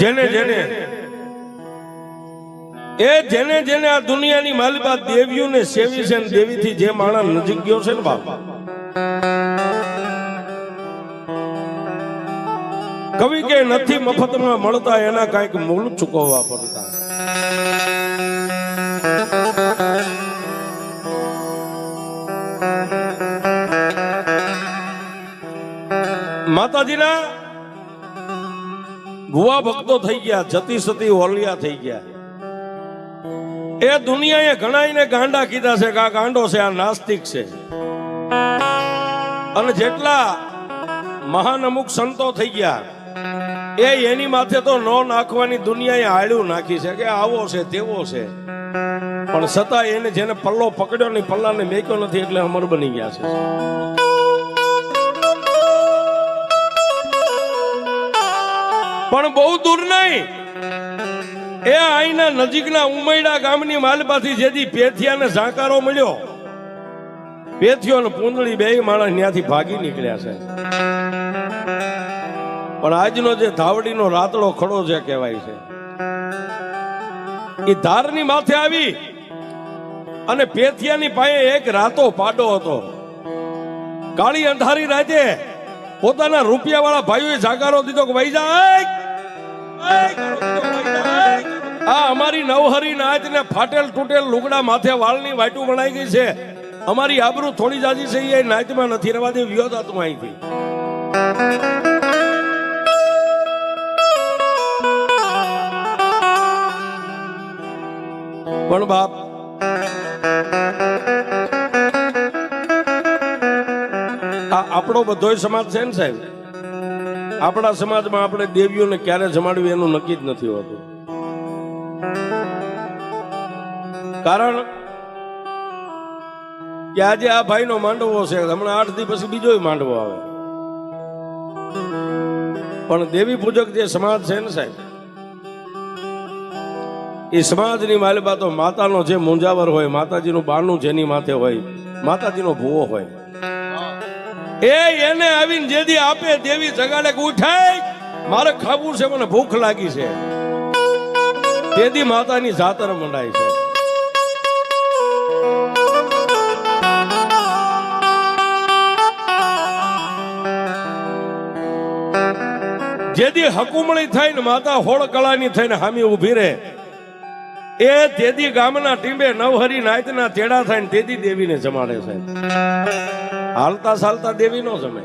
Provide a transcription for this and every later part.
જેને જેને આ દુનિયાની માલિકા દેવીઓને સેવી છે ને દેવીથી જે માણસ નજીક ગયો છે ને બાપ, કવિ કે નથી મફતમાં મળતા એના કાંઈક મૂળ ચૂકવવા પડતા. માતાજીના ભુવા ભક્તો થઈ ગયા, જતી સતી ઓલિયા થઈ ગયા. એ દુનિયાએ ઘણાઈને ગાંડા કીધા છે કે આ ગાંડો છે, આ નાસ્તિક છે. અને જેટલા મહાન અમુક સંતો થઈ ગયા એની માથે તો નો નાખવાની દુનિયાએ આળ્યું નાખી છે કે આવો છે તેવો છે. પણ છતાં એને જેને પલ્લો પકડ્યો નહીં, પલ્લાને મેક્યો નથી, એટલે અમર બની ગયા છે. પણ બહુ દૂર નહીં, એ અહીંના નજીકના ઉમૈડા ગામની માલપાથી જેથી પેથિયાને ઝાંકારો મળ્યો, પેથિયો અને પૂંદડી બે માણસ ત્યાંથી ભાગી નીકળ્યા છે. પણ આજનો જે ધાવડીનો રાતડો ખડો છે કહેવાય છે, એ ધારની માથે આવી અને પેથિયાની પાસે એક રાતો પાડો હતો. કાળી અંધારી રાતે પોતાના રૂપિયાવાળા ભાઈઓએ જાકારો દીધો કે ભાઈ જાય, આ અમારી નવહરી નાચ ને ફાટેલ તૂટેલ લુગડા માથે વાળની વાટું બનાઈ ગઈ છે, અમારી આબરૂ થોડી જાજી છે, એ નાચમાં નથી રહેવા દે, વિરોધ આતું અહીંથી. પણ બાપ આપણો બધોય સમાજ છે ને સાહેબ, આપણા સમાજમાં આપણે દેવીઓને ક્યારે જમાડવી એનું નક્કી જ નથી હોતું. કારણ કે આજે આ ભાઈનો માંડવો છે, હમણાં 8 દિવસ પછી બીજો માંડવો આવે. પણ દેવી પૂજક જે સમાજ છે ને સાહેબ, એ સમાજની માલિકા તો માતાનો જે મુંજાવર હોય, માતાજીનું બાનું જેની માથે હોય, માતાજીનો ભૂવો હોય, એને આવીને જેદી આપે દેવી જગાડે કે ઉઠાય મારે ખાવું છે, મને ભૂખ લાગી છે, તેદી માતાની જાતર મંડાય છે. જેદી હકુમળી થઈને માતા હોળ કળાની થઈને હામી ઊભી રહે, એ તેદી ગામના ટીંબે નવહરી નાયતના તેડા થાય તેદી દેવીને જમાડે છે. હાલતા ચાલતા દેવી નો જમે.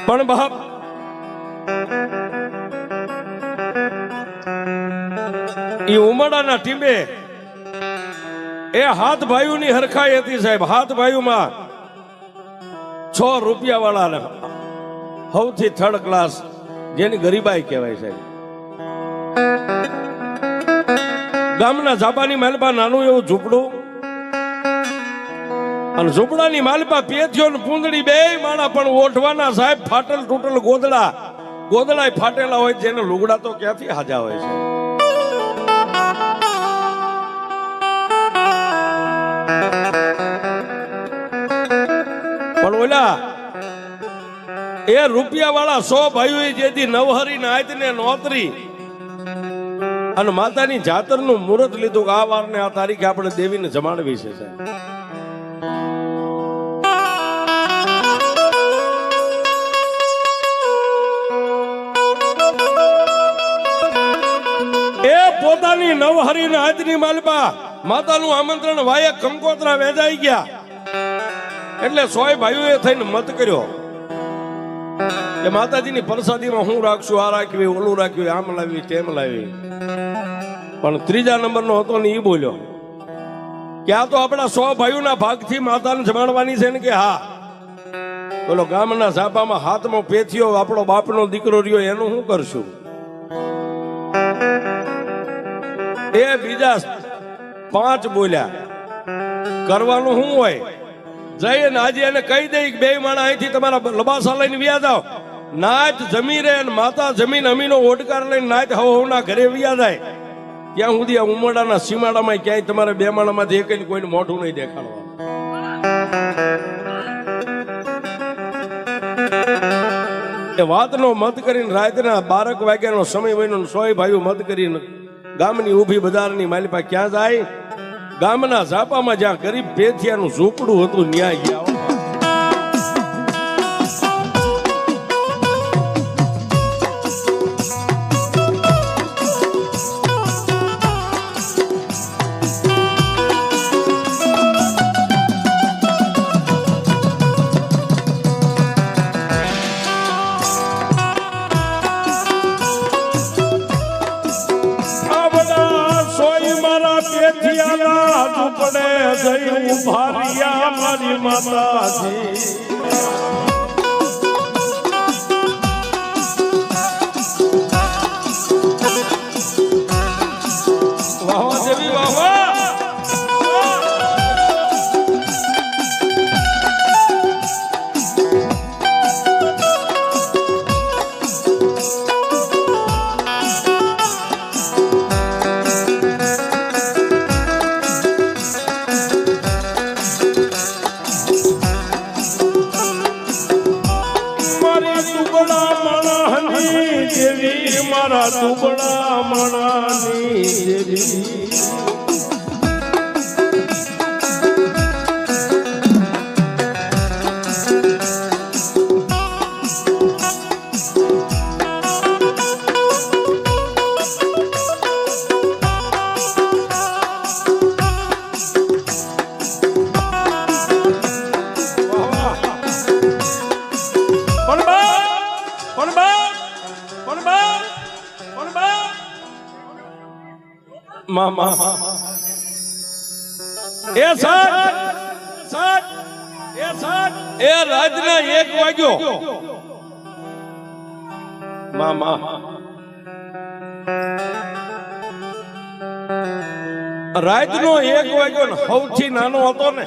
પણ બાપ એ ઉમડાના ટીંબે એ હાથ ભાઈઓની હરખાઈ હતી સાહેબ. હાથ ભાઈઓમાં 6 રૂપિયા વાળા સૌથી 3rd ક્લાસ જેની ગરીબાઈ કહેવાય સાહેબ. ગામના ઝાબાની માલપા નાનું એવું ઝૂંપડું, અને ઝૂંપડાની માલપા પેથિયો ને પૂંદડી બે માણા પણ ઓઠવાના સાહેબ. ફાટેલ તૂટેલ ગોદડા ફાટેલા હોય, જેને લુગડા તો ક્યાંથી હાજા હોય છે. પણ ઓલા એ રૂપિયા વાળા 100 ભાઈઓ જેથી નવહરી નાયત ને નોતરી અને માતાની જાતર નું મુહૂર્ત લીધું કે આ વાર ને આ તારીખે આપણે દેવીને જમાડવી છે સાહેબ. એ પોતાની નવહરી નાયતની માલપા માતાનું આમંત્રણ વાયક કંકોત્રા વેચાઈ ગયા, એટલે 100 ભાઈઓએ થઈને મત કર્યો કે માતાજીની પ્રસાદીમાં હું રાખશું, આ રાખ્યું, ઓલું રાખ્યું, આમ લાવી તેમ લાવી. પણ 3જા નંબરનો હતો ને એ બોલ્યો કે આ તો આપણા 100 ભાઈઓના ભાગથી માતાને જમાડવાની છે ને. કે હા, બોલો ગામના ઝાપામાં હાથમાં પેથિયો આપણો બાપનો દીકરો રહ્યો, એનું શું કરશું? એ બીજા 5 બોલ્યા કરવાનું શું હોય, જઈને આજે એને કહી દઈ કે 2 માણા અહીંથી તમારા લબાસા લઈને વ્યા જાઓ. નાચ જમી રે, માતા જમીન અમીનો ઓડકાર લઈને નાચ હવના ઘરે વ્યા જાય. ત્યાં સુધી આ ઉમરડાના સીમાડામાં ક્યાંય તમારે બે માળામાંથી એક કોઈને મોઢું નહીં દેખાડવાનું. એ વાતનો મત કરીને રાતના 12 વાગ્યાનો સમય વહીનો સોય ભાઈઓ મત કરીને ગામની ઊભી બજારની માલિપા ક્યાં જાય? ગામના ઝાપામાં જ્યાં ગરીબ પેથિયાનું ઝૂંપડું હતું ન્યાય ગયા. મારી માતાજી વાહ દેવી વાહ. મારા દુબળા મણાની દેવી મામા એ રાતના 1 વાગ્યો મામા રાતનો 1 વાગ્યો ને સૌથી નાનો હતો ને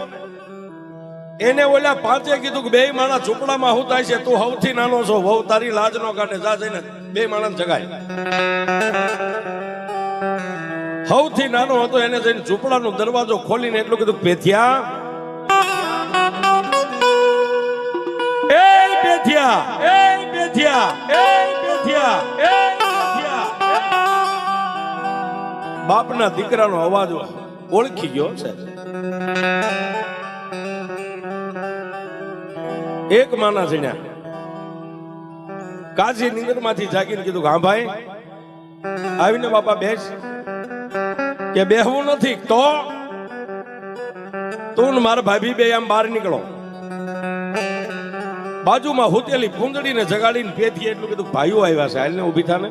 એને ઓલા પાંચે કીધું કે બે માણા ઝૂંપડામાં હું થાય છે, તું સૌથી નાનો છો, વહુ તારી લાજ નો કાઢે, જા જઈને બે માણા જગાય. સૌથી નાનો હતો એને જઈને ઝૂંપડાનો દરવાજો ખોલીને એટલું કીધું, પેથિયા એ પેથિયા એ પેથિયા એ પેથિયા એ પેથિયા. બાપના દીકરાનો અવાજ ઓળખી ગયો છે. એક માના જણ્યા કાજી નીંદરમાંથી જાગીને કીધું, હા ભાઈ આવીને બાપા બેસ. કે બેહવું નથી તો તું મારા ભાભી બે આમ બહાર નીકળો. બાજુમાં હુતેલી પૂંદડીને જગાડીને પેથી એટલું કીધું, ભાઈઓ આવ્યા છે, હાલને ઊભી થાને.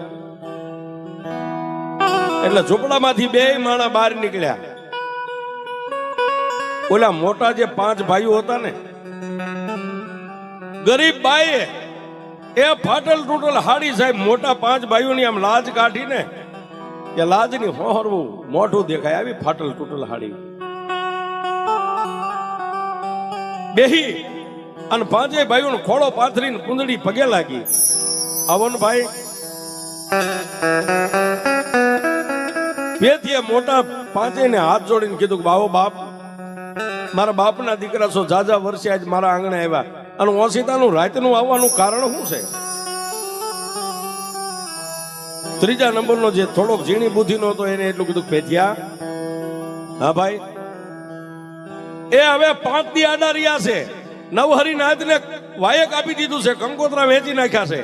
એટલે ઝૂંપડામાંથી બે માણા બહાર નીકળ્યા. ઓલા મોટા જે 5 ભાઈઓ હતા ને, ગરીબ બાઈએ એ ફાટલ તૂટલ હાડી સાહેબ મોટા 5 ભાઈઓની આમ લાજ કાઢીને કે લાજની હોહરવું મોઢું દેખાય આવી ફાટલ તૂટલ હાડી બેહી અને 5 ભાઈઓનો ખોળો પાથરીને કુંદડી પગે લાગી. આવન ભાઈ પેથીએ મોટા 5 ને હાથ જોડીને કીધું કે બાવો બાપ, મારા બાપના દીકરા છો, જાજા વર્ષે આજ મારા આંગણે આવ્યા અને ઓશિતાનું રાતનું આવવાનું કારણ શું છે? ત્રીજા નંબરનો જે થોડોક ઝીણી બુદ્ધિનો હતો એને એટલું કીધું, પેથિયા હા ભાઈ, એ હવે 5 દી આડા રહ્યા છે, નવહરી નાથને વાયક આપી દીધું છે, કંકોત્રા વેચી નાખ્યા છે.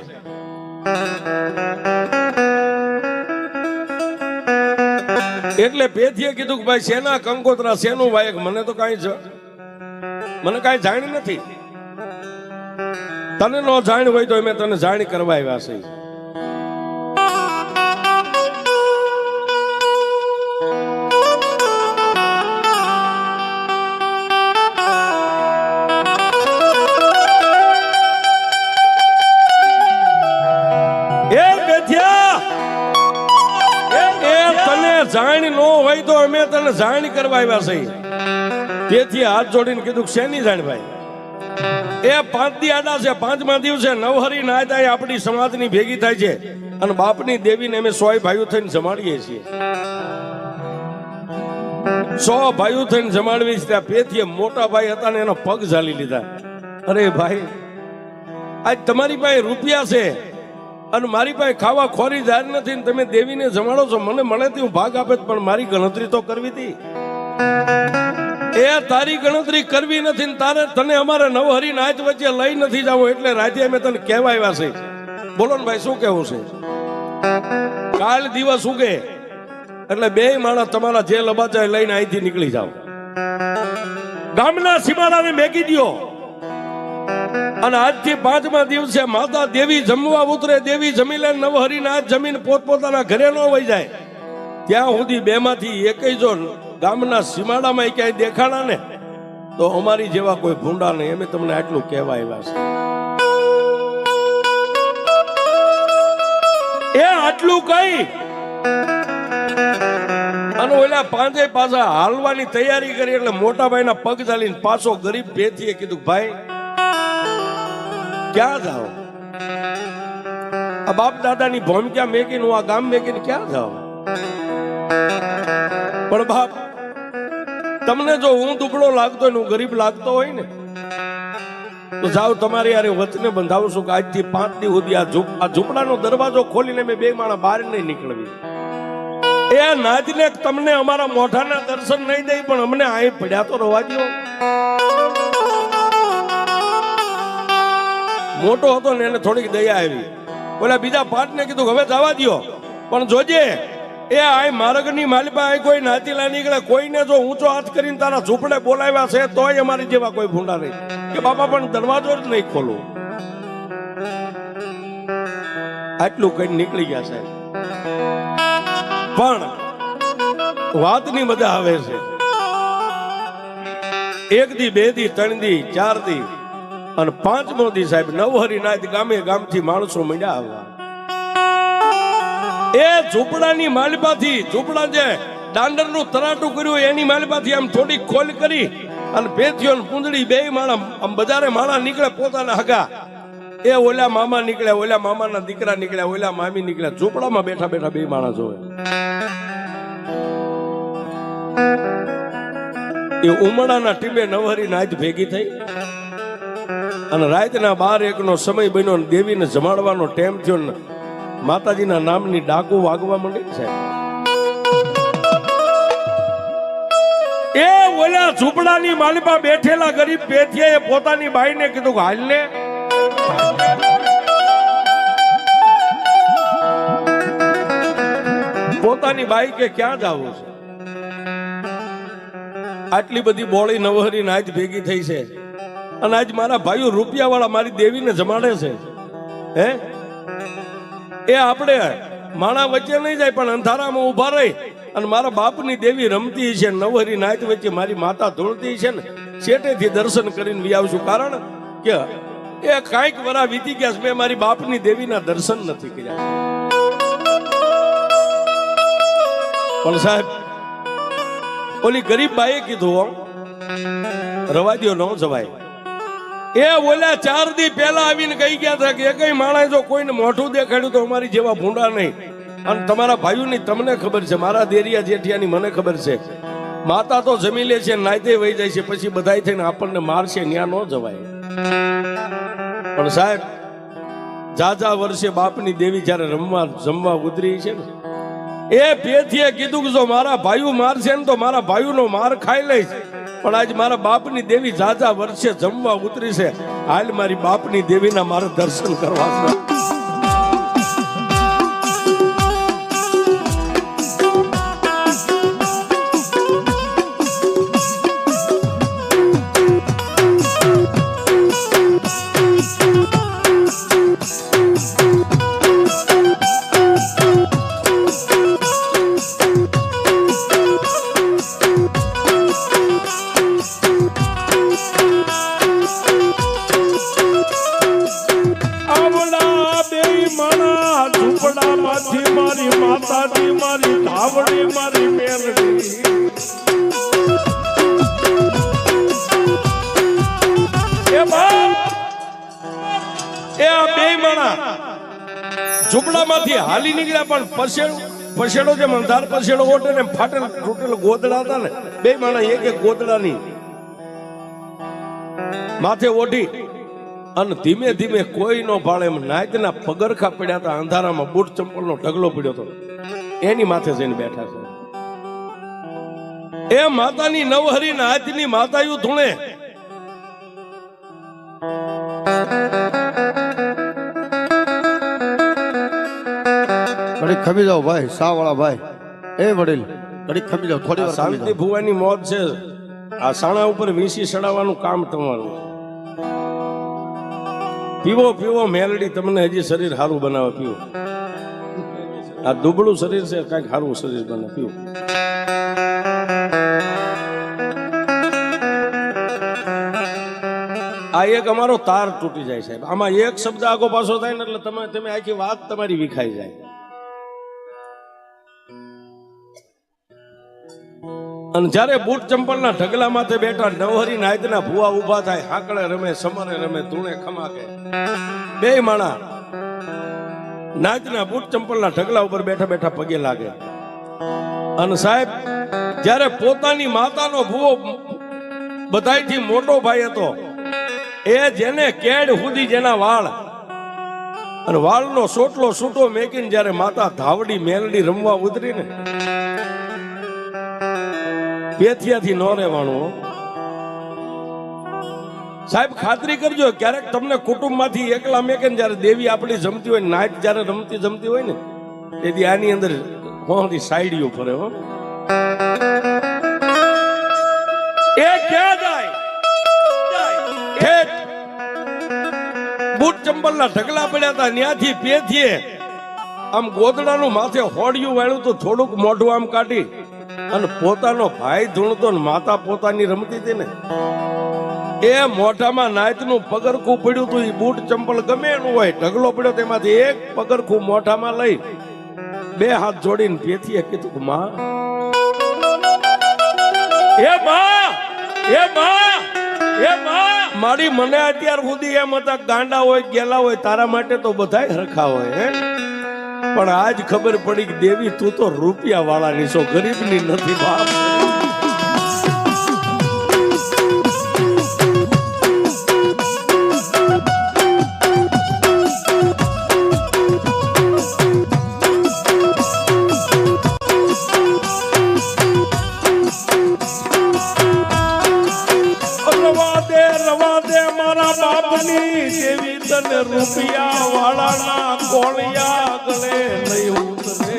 એટલે પેથીએ કીધું કે ભાઈ શેના કંકોત્રા શેનું વાયક, મને તો કાંઈ જાણ નથી. તને નો જાણ હોય તો અમે તને જાણ કરવા આવ્યા છે. જાણ નો હોય તો અમે તને જાણ કરવા આવ્યા છે. તેથી હાથ જોડીને કીધું, શેની જાણ ભાઈ? એ 5 દી આડા છે, 5મા દિવસે નવહરી નાથ આપણી સમાજની ભેગી થાય છે. અને બાપની દેવીને અમે 100 ભાઈઓ થઈને જમાડીએ છીએ. 100 ભાઈઓ થઈને જમાડવી ત્યાં પેથીએ મોટા ભાઈ હતા ને એનો પગ ઝાલી લીધા. અરે ભાઈ, આજ તમારી પાસે રૂપિયા છે અને મારી પાસે ખાવા ખોરી જાર નથી ને તમે દેવીને જમાડો છો. મને મળે હું ભાગ આપે, પણ મારી ગણતરી તો કરવી હતી. એ તારી ગણતરી કરવી નથી ને તારે તને અમારે નવહરી નાચ વચ્ચે લઈ નથી જાવ એટલે રાતે અમે તને કહેવા આવ્યા છે. બોલો ને ભાઈ, શું કેવું છે? કાલ દિવસ ઉગે એટલે 2 માણસ તમારા જે લબાચા લઈને અહીંથી નીકળી જાવ. ગામના સીમાડાને મેકી દો અને આજથી 5મા દિવસે માતા દેવી જમવા ઉતરે. દેવી જમી લે, નવહરી નાચ જમીન પોતપોતાના ઘરે ન વહી જાય ત્યાં સુધી 2 માંથી એકેય જો ગામના સીમાડામાં ક્યાંય દેખાડા ને તો અમારી જેવા કોઈ ભૂંડા નહીં. અમે તમને આટલું કહેવા આવ્યા છે. એ આટલું કઈ અને ઓલા 5 પાછા હાલવાની તૈયારી કરી એટલે મોટા ભાઈના પગ ચાલીને પાછો ગરીબ ભેથીએ કીધું, ભાઈ ક્યાં જાઓ? આ બાપ દાદાની ભૂમિકા મેકીને હું આ ગામ મેકીને ક્યાં જાઓ? પણ બાપ, તમને જો હું દુબળો લાગતો હોય ને હું ગરીબ લાગતો હોય ને તો જાઓ તમારી યાર વચને બંધાવું છું કે આજથી 5 દી સુધી આ ઝૂંપડાનો દરવાજો ખોલીને મેં 2 માણસ બહાર નહીં નીકળવી. એ નાચને તમને અમારા મોઢાના દર્શન નહીં દે પણ અમને અહીં પડ્યા તો રવા દો. મોટો હતો ને એને થોડીક દયા આવી. ઓલા બીજા 5 ને કીધું હવે જવા દો, પણ જોજે એ આ માર્ગની માલિપા આ કોઈ નાચીલા નીકળે. કોઈને જો ઊંચો હાથ કરીને તારા ઝૂંપડે બોલાવ્યા છે તોય અમારી જેવા કોઈ ભૂંડા નહીં કે બાપા પણ દરવાજો જ નહીં ખોલું. આટલું કઈ નીકળી ગયા સાહેબ. પણ વાતની મજા આવે છે. 1 દી 2 દી 3 દી 4 દી અને 5મો દી સાહેબ નવહરી નાચ ગામે ગામથી માણસો મળ્યા આવવા. એ ઝૂંપડાની માલિપાથી ઝૂંપડા જે દાંડરનું તરાટું કર્યું એની માલિપાથી આમ થોડી ખોલ કરી અને ભેથીઓ પૂંજડી 2 માણા આમ બજારે માણા નીકળે પોતાના હગા. એ ઓલા મામા નીકળ્યા, ઓલા મામાના દીકરા નીકળ્યા, ઓલા મામી નીકળ્યા. ઝૂંપડામાં બેઠા બેઠા 2 માણસ જોવે. એ ઉમડાના ટીમે નવહરી નાચ ભેગી થઈ અને રાતના 12-1 નો સમય બન્યો. દેવીને જમાડવાનો ટાઈમ થયો ને માતાજીના નામની ડાકુ વાગવા માંડી છે. એ ઓલા ઝૂંપડાની માલિપા બેઠેલા ગરીબ પેથિયાએ પોતાની બાઈને કીધું કે હાલ ને પોતાની બાઈ કે ક્યાં જાવું છે? આટલી બધી બોળી નવહરી નાચ ભેગી થઈ છે અને આજ મારા ભાઈઓ રૂપિયા વાળા મારી દેવીને જમાડે છે. હે એ આપણે માણા વચ્ચે નહીં જાય પણ અંધારામાં ઉભા રહી અને મારા બાપની દેવી રમતી છે. નવહરી નાચ વચ્ચે મારી માતા ધૂળતી છે ને છેટેથી દર્શન કરીને વી આવશું. કારણ કે એ કાંઈક વરા વીતી ગયા મેં મારી બાપની દેવીના દર્શન નથી કર્યા. પણ સાહેબ ઓલી ગરીબ બાઈએ કીધું રવા દ્યો, ન જવાય. એ ઓલા 4 દી પહેલા આવીને કહી ગયા હતા કે એકય માણસ જો કોઈને મોઢું દેખાડ્યું તો અમારી જેવા ભૂંડા નહીં. અને તમારા ભાઈઓની તમને ખબર છે, મારા દેરિયા જેઠિયાની મને ખબર છે. માતા તો જમી લે છે, નાયતે વહી જાય છે, પછી બધાય થઈને આપણને મારશે, ન્યા ન જવાય. પણ સાહેબ જાજા વર્ષે બાપની દેવી જયારે જમવા ઉતરી છે ને એ પેથીએ કીધું કે જો મારા ભાઈઓ મારશે ને તો મારા ભાઈઓનો માર ખાઈ લઈશ. પણ આજ મારા બાપની દેવી જાજા વર્ષે જમવા ઉતરી છે. હાલ મારી બાપની દેવીના મારે દર્શન કરવા છે. મારી માતાજી મારી ધાવડી મારી મેલડી એ બે માણા ઝૂંપડામાંથી હાલી નીકળ્યા પણ પછેડો જે મંધાર પછેડો ઓટે ને ફાટેલ તૂટેલ ગોદડા હતા ને બે માણા એક ગોદડાની માથે ઓઢી અને ધીમે ધીમે કોઈ નો ભાળે એમ નાયતના પગરખા પડ્યા હતા અંધારામાં બૂટ ચંપલનો ઢગલો પડ્યો હતો એની માથે જઈને બેઠા છે એ માતાની નવહરી નાયતની માતાયું ધૂણે ઘડીક ખમી જાઓ ભાઈ સાવાળા ભાઈ એ વડીલ ઘડીક ખમી જાઓ થોડી વાર શાંતિ ભુવાની મોત છે આ સાણા ઉપર વીસી ચડાવવાનું કામ તમારું પીવો પીવો મેલડી તમને હજી શરીર સારું બનાવે પીવો આ દુબળું શરીર છે કઈક સારું શરીર બને પીવો આ એક અમારો તાર તૂટી જાય સાહેબ આમાં એક શબ્દ આગો પાછો થાય ને એટલે તમે આખી વાત તમારી વિખાઈ જાય અને જ્યારે બૂટ ચંપલના ઢગલા માથે બેઠા નવહરી નાયતના ભુવા ઉભા થાય હાકળે રમે સમરે રમે ધૂણે ખમાકે બે માણા નાયતના બૂટ ચંપલના ઢગલા ઉપર બેઠા બેઠા પગે લાગે અને સાહેબ જ્યારે પોતાની માતાનો ભુવો બધાયથી મોટો ભાઈ હતો એ જેને કેડ સુધી જેના વાળ અને વાળનો સોટલો સૂટો મેકીને જ્યારે માતા ધાવડી મેલડી રમવા ઉતરી ને પેથિયાથી ન રહેવાનું સાહેબ ખાતરી કરજો ક્યારેક તમને કુટુંબમાંથી એકલા મેકે જયારે દેવી આપણી જમતી હોય નાઈટ જયારે જમતી હોય ને તેથી આની અંદર હોથી સાઈડીઓ ફરે હો એ ક્યાં જાય બૂટ ચંપલના ઢગલા પડ્યા હતા ત્યાંથી પેથીએ આમ ગોદડાનું માથે હોડિયું વાળ્યું તો થોડુંક મોઢું આમ કાઢી અને પોતાનો ભાઈ ધૂણતો ને માતા પોતાની રમતી હતી ને એ મોઢામાં નાયતનું પગરખું પડ્યું હતું. એ બૂટ ચંપલ ગમે એનું હોય ઢગલો પડ્યો તેમાંથી એક પગરખું મોઢામાં લઈ બે હાથ જોડીને પેથીએ કીધું કે માં એ માં એ માં એ માં મારી મને અત્યાર સુધી એમ હતા ગાંડા હોય ગેલા હોય તારા માટે તો બધાય હરખા હોય હે પણ આજ ખબર પડી કે દેવી તું તો રૂપિયા વાળાની છો ગરીબની નથી બાપ. રવા દે મારા બાપની દેવી તને રૂપિયા વાળાના કોળિયા ગળે નહીં ઉતરે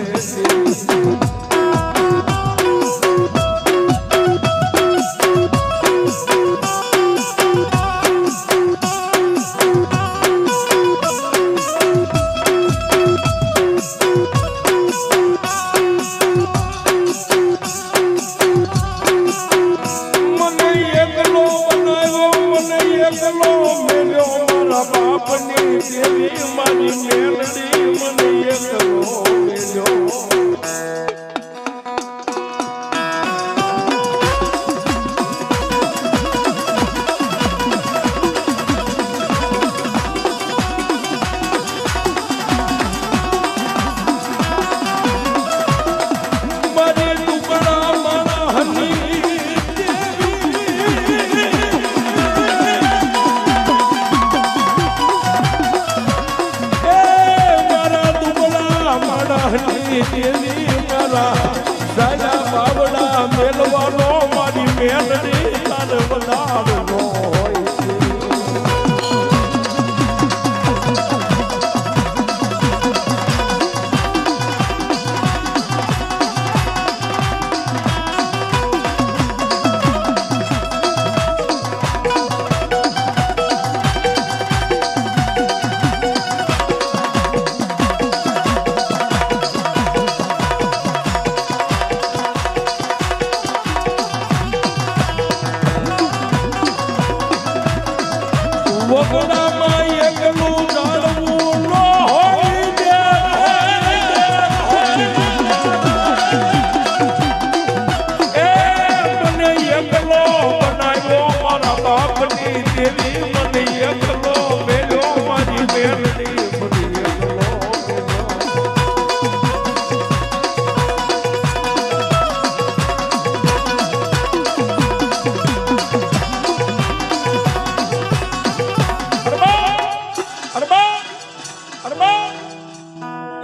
મેલવાનો મારી મેલડી તારે બનાવનો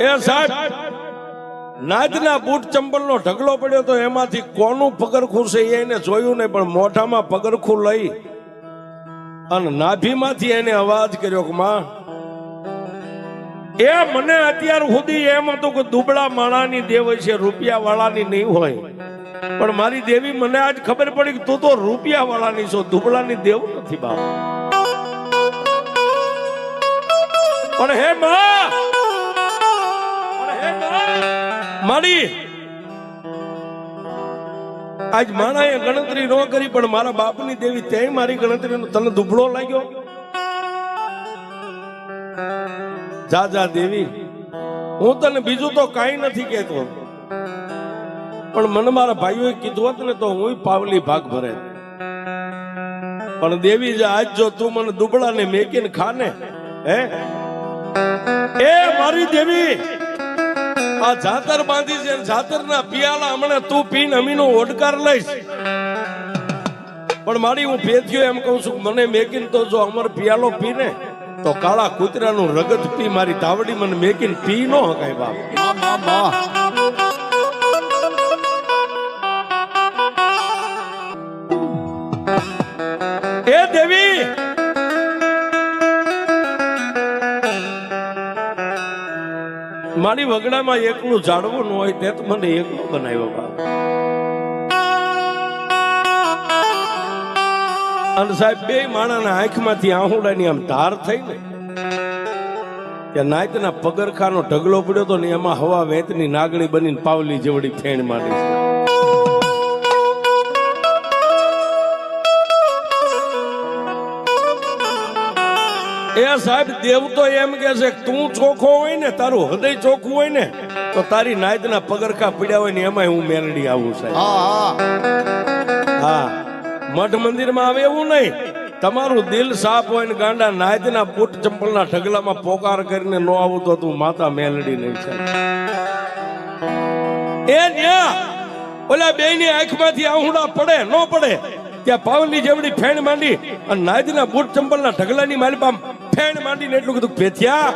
એ સાહેબ નાજના બૂટ ચંપલનો ઢગલો પડ્યો તો એમાંથી કોનું પગરખું છે એને જોયું નહીં, પણ મોઢામાં પગરખું લઈ અને નાભીમાંથી એને અવાજ કર્યો કે માં, એ મને અત્યાર સુધી એમ હતું કે દુબળા માણાની દેવ છે, રૂપિયા વાળાની નહીં હોય, પણ મારી દેવી મને આજ ખબર પડી કે તું તો રૂપિયા વાળાની છો, દુબળાની દેવ નથી બાપ. પણ હે માં, મારી આજ માણાએ ગણતરી ન કરી, પણ મારા બાપની દેવી તે મારી ગણતરી તને દુબળો લાગ્યો. જા જા દેવી, હું તને બીજું તો કાંઈ નથી કહેતો, પણ મને મારા ભાઈઓએ કીધું હોત ને તો હું પાવલી ભાગ ભરે. પણ દેવી જા, આજ જો તું મને દુબળા ને મેકીને ખાને, હે એ મારી દેવી, આ જાતર બાંધી છે, જાતરના પિયાલા હમણાં તું પીને અમીનો ઓડકાર લઈશ. પણ મારી હું પેથ્યો એમ કહું છું, મને મેકીને તો જો અમર પિયાલો પીને તો કાળા કૂતરાનું રગત પી, મારી તાવડી મને મેકીને પી નો હકાય બાપ. એ દેવી, મારી વગડામાં એકલું જાણવું ન હોય તે તો મને એકલું બનાવ્યો બાપ. અને સાહેબ બે માણાના આંખમાંથી આહુડાની આમ ધાર થઈ ને કે નાયતના પગરખાનો ઢગલો પડ્યો તો ને એમાં હવા વેતની નાગણી બનીને પાવલી જેવડી ફેણ માંડી છે. એ સાહેબ દેવ તો એમ કે છે કે તું ચોખ્ખો હોય ને, તારું હૃદય ચોખ્ખું હોય ને, તો તારી નાયતના પગરખા પડ્યા હોય ને એમાં હું મેલડી આવું સાહેબ. હા, મઠ મંદિરમાં આવે એવું નહીં, તમારું દિલ સાફ હોય ને ગાંડા નાયતના બૂટ ચંપલના ઢગલામાં પોકાર કરીને નો આવું તો તું માતા મેલડી નહીં સાહેબ. એ ન્યા ઓલા બેયની આંખમાંથી આહુડા પડે ન પડે ત્યાં પાવલી જેવડી ફેણ માંડી અને નાયતના બૂટ ચંપલના ઢગલાની મારી પામ ફેણ માંડીને એટલું કીધું, પેથ્યા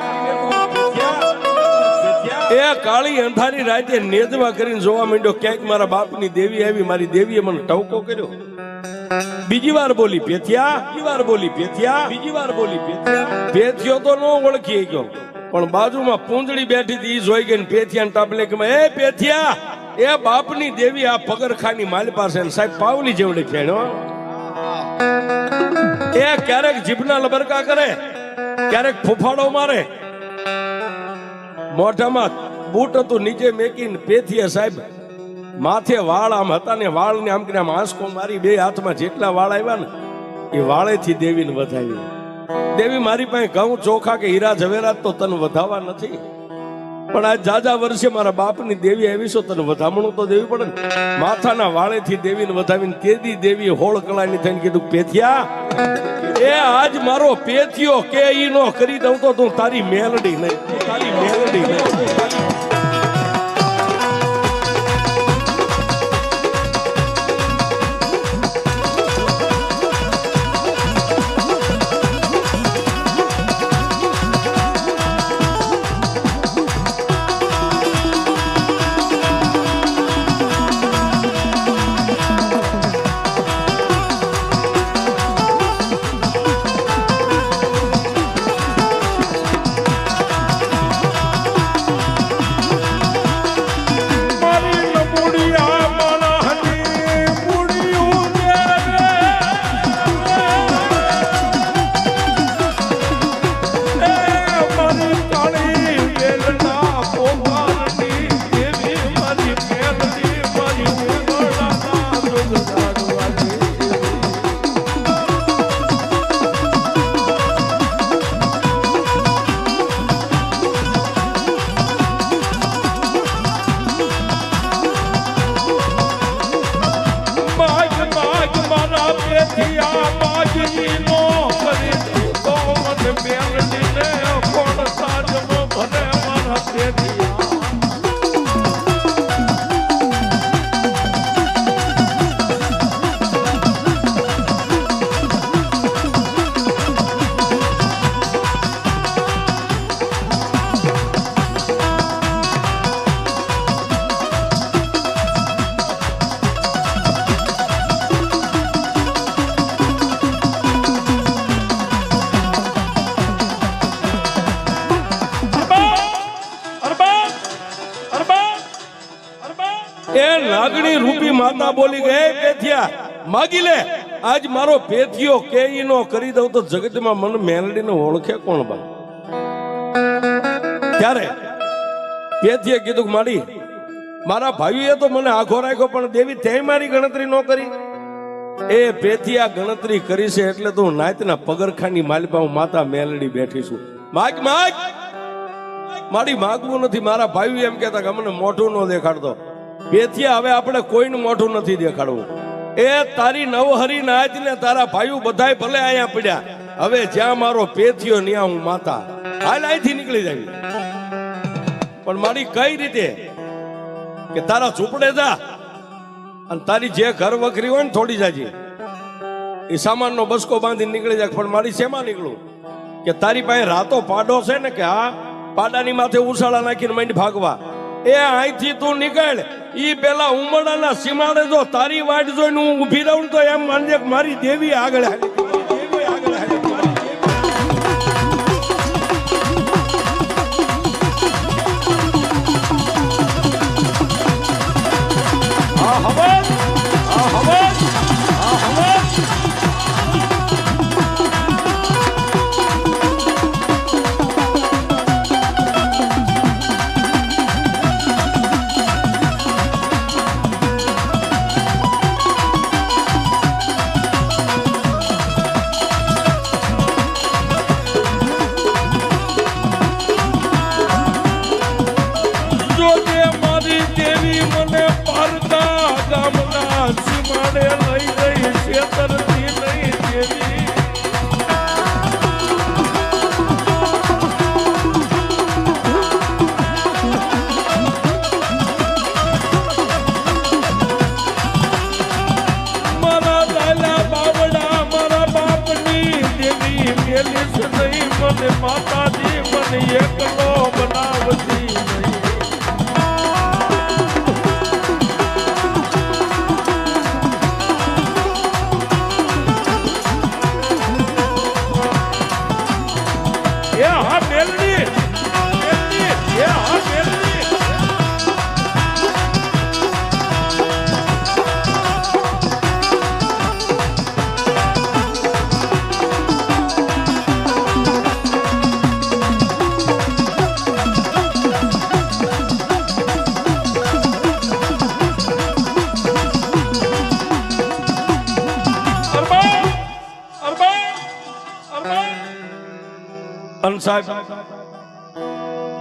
એ કાળી અંધારી રાતે નેદવા કરીને જોવા માંડ્યો, ક્યાંક મારા બાપની દેવી આવી. મારી દેવીએ મને ટવકો કર્યો, બીજી વાર બોલી પેથ્યા, બીજી વાર બોલી પેથ્યા, બીજી વાર બોલી પેથ્યા. પેથ્યો તો નો ઓળખી ગયો, પણ બાજુમાં પૂંજડી બેઠી હતી, જોઈ ગઈ પેથિયા ટાપલે કે એ પેથિયા, એ બાપની દેવી આ પગરખાની માલ પાસે સાહેબ પાવલી જેવડી ફેણો. એ ક્યારેક જીભના લબરકા કરે, ક્યારેક ફૂફાડો મારે, મોઢામાં બૂટ હતું નીચે મેકીને પેથિયા સાહેબ માથે વાળ આમ હતા ને વાળ ને આમ કરીને આમ આંસકો મારી બે હાથમાં જેટલા વાળ આવ્યા ને એ વાળેથી દેવીને વધાવી. દેવી મારી પાસે ઘઉં ચોખા કે હીરા ઝવેરાત તો તને વધાવવા નથી, પણ આ જાજા વર્ષે મારા બાપની દેવી આવી છો, તને વધામણું તો દેવી પડે ને. માથાના વાળેથી દેવીને વધાવીને તેદી દેવી હોળ કળાની થઈને કીધું, પેથિયા એ આજ મારો પેથિયો કે ઈ નો કરી દઉં તો તું તારી મેલડી નહીં, તારી મેલડી નહીં. માગણી રૂપી માતા બોલી ગઈ, "એ પેથિયા માગી લે, આજ મારો પેથિયો કે ઈ નો કરી દઉં તો જગતમાં મને મેલડીને ઓળખે કોણ બન?" ત્યારે પેથિયે કીધું કે માડી, મારા ભાઈઓએ તો મને આખો રાખ્યો, પણ દેવી તે મારી ગણતરી ન કરી. એ પેથિયા ગણતરી કરી છે એટલે તો હું નાતના પગરખાની માલપા હું માતા મેલડી બેઠી છું. માગ માગ માડી, માગવું નથી. મારા ભાઈઓ એમ કહેતા કે અમને મોઢું ન દેખાડતો. પેથિયા હવે આપણે કોઈનું મોઢું નથી દેખાડવું. એ તારી નવહરી નાચ ને તારા ભાઈઓ બધાય ભલે અહીંયા પડ્યા, હવે જ્યાં મારો પેથિયો ન્યા હું માતા. હાલ અહીંથી નીકળી જાય. પણ મારી કઈ રીતે કે તારા ઝૂંપડે જા અને તારી જે ઘર વખરી હોય ને થોડી જાજી એ સામાનનો બસકો બાંધીને નીકળી જાય. પણ મારી શેમાં નીકળું કે તારી પાસે રાતો પાડો છે ને, કે હા પાડાની માથે ઉછાળા નાખીને માંડી ભાગવા. એ અહીંથી તું નીકળ, ઈ પેલા ઉમરડાના સીમાડે જો તારી વાટ જોઈને હું ઊભી રહું તો એમ માનજે કે મારી દેવી આગળ હાલી. દેવી આગળ હાલી. મારી દેવી. આ હવે માતાજી મને એકલો બનાવતી નહીં. એ હા મેલડી, એ હા મેલડી.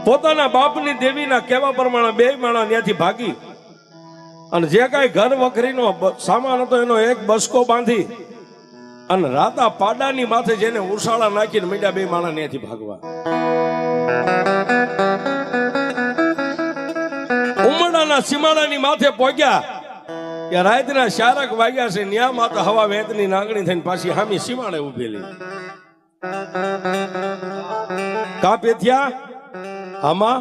પોતાના બાપની દેવીના કહેવા પ્રમાણે બે માણા ત્યાંથી ભાગી અને જે કાંઈ ઘર વખરીનો સામાન હતો એનો એક બસકો બાંધી અને રાતા પાડાની માથે જેને ઉછાળા નાખીને મીડા બે માણા ત્યાંથી ભાગવા. ઉમરડાના સીમાડાની માથે પહોંચ્યા કે રાતના 4 વાગ્યા છે. ન્યા માતા હવા વેતની નાગણી થઈને પાછી હામી સીમાડે ઉભેલી. કા પેથિયા આમાં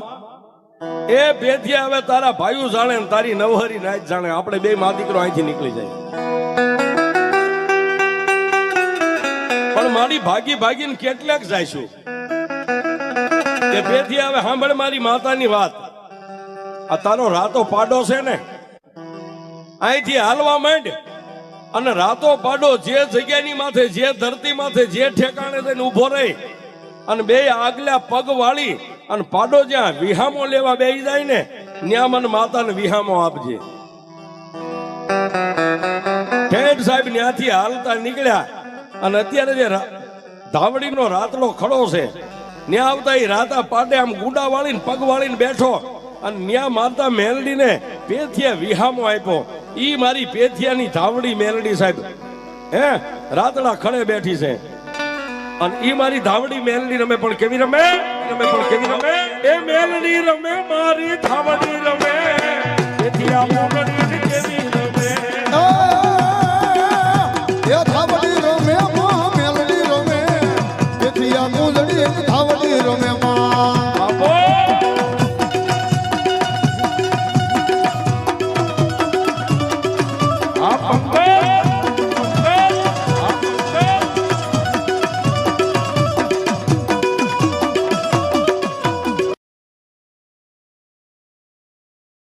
એ પેથિયા, હવે તારા ભાઈઓ જાણે ને તારી નવહરી નાચ જાણે, આપણે બે મા દીકરો અહીંથી નીકળી જાય. પણ મારી ભાગી ભાગીને કેટલાક જઈશું કે પેથિયા હવે સાંભળ મારી માતાની વાત. આ તારો રાતો પાડો છે ને, અહીંથી હાલવા માંડ અને રાતો પાડો જે જગ્યાની માથે, જે ધરતી માથે, જે ઠેકાણે થઈને ઉભો રહી અને બે આગલા પગ વાળી અને પાડો જ્યાં વિહામો લેવા બેસી જાય ને, ત્યાં મને માતાને વિહામો આપજે. ઠેઠ સાહેબ ત્યાંથી હાલતા નીકળ્યા અને અત્યારે જે ધાવડીનો રાતડો ખડો છે ત્યાં આવતા એ રાતા પાડે આમ ગુડા વાળીને પગ વાળીને બેઠો અને ત્યાં માતા મેલડીને પેથિયા વિહામો આપ્યો. ઈ મારી પેથિયાની ધાવડી મેલડી સાહેબ હે રાતડા ખડે બેઠી છે અને ઈ મારી ધાવડી મેલડી રમે. પણ કેવી રમે? એ મેલડી રમે, મારી ધાવડી રમે. પેથિયા